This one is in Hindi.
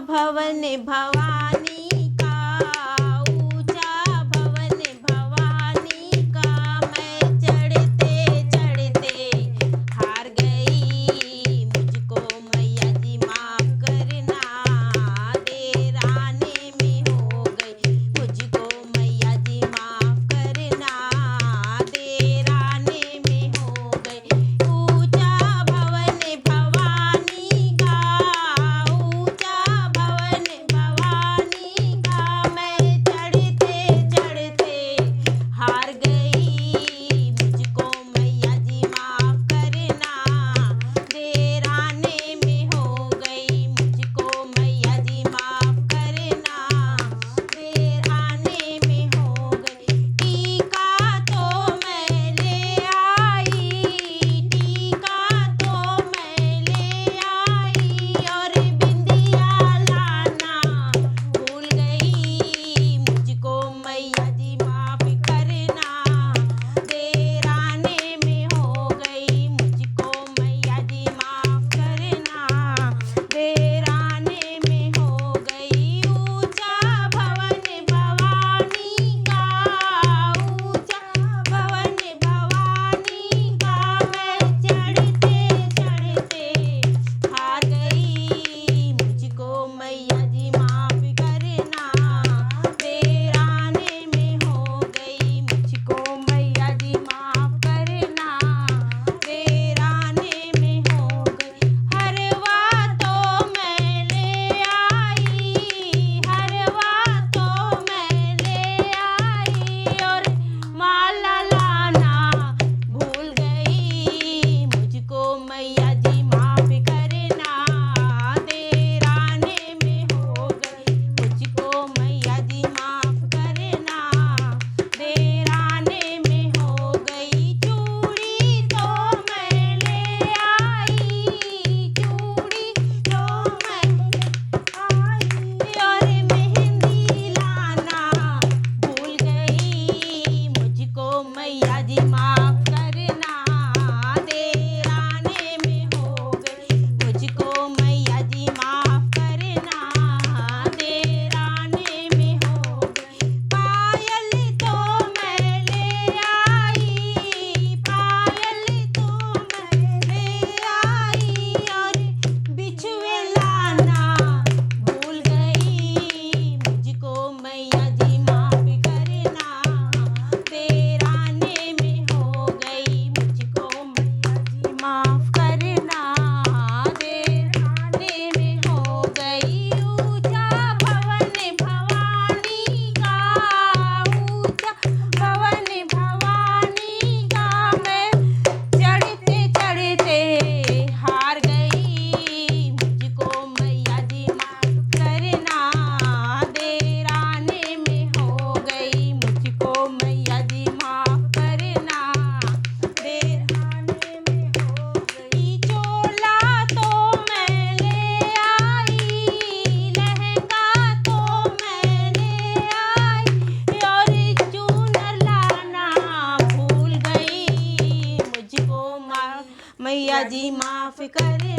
भवन भवानी का, ऊंचा भवन भवानी का, मैं चढ़ते चढ़ते हार गई। मुझको मैया जी माफ करना, देर आने में हो गई। मुझको मैया जी माफ करना, देर आने में हो गई। ऊंचा भवन भवानी का, ऊंचा भवन भवानी का, मैं चढ़ते चढ़ते हार गई। मुझको मैया जी माफ करना, देर आने में हो गई। मुझको मैया जी माफ करना, देर आने में हो गई। टीका तो मैं ले आई, टीका तो मैं ले आई, और बिंदिया लाना भूल गई। मुझको मैया जी माफ करना, देर आने में हो गई। मुझको मैया जी माफ करना, देर आने में हो गई। ऊंचा भवन भवानी का, ऊंचा भवन भवानी का, मैं चढ़ते चढ़ते हार गई। मुझको मैया जी माफ करना, देर आने में हो गई। मुझको मैया जी माफ करना, देर आने में हो गई। हरवा तो मैं ले आई, हरवा तो मैं ले आई, और माला लाना भूल गई। मुझको मैया जी माफ करना, देर आने में हो गई। मुझको मैया जी माफ करना, देर आने में हो गई। चूड़ी तो मैं ले आई, चूड़ी तो मैं आई, और मेहंदी लाना भूल गई। मुझको मैया जी माफ करना, देर आने में हो गई। मुझको मैया जी माफ करना, देर आने में हो गई। पायल तो मैं ले आई, पायल तो मैं ले आई, और बिछुए लाना भूल गई। मुझको मैया जी माफ करना, देर आने में हो गई। मुझको मैया जी माफ करना, देर आने में हो गई। ऊंचा भवन भवानी का, ऊंचा भवन भवानी का, मैं चढ़ते चढ़ते हार गई। मुझको मैया जी माफ करना, देर आने में हो गई। मुझको मैया जी माफ करना, देर आने में हो गई। चोला तो मैं ले आई, लहंगा तो मैं ले आई, और चूनर लाना भूल गई। मुझको मैया जी माफ करना।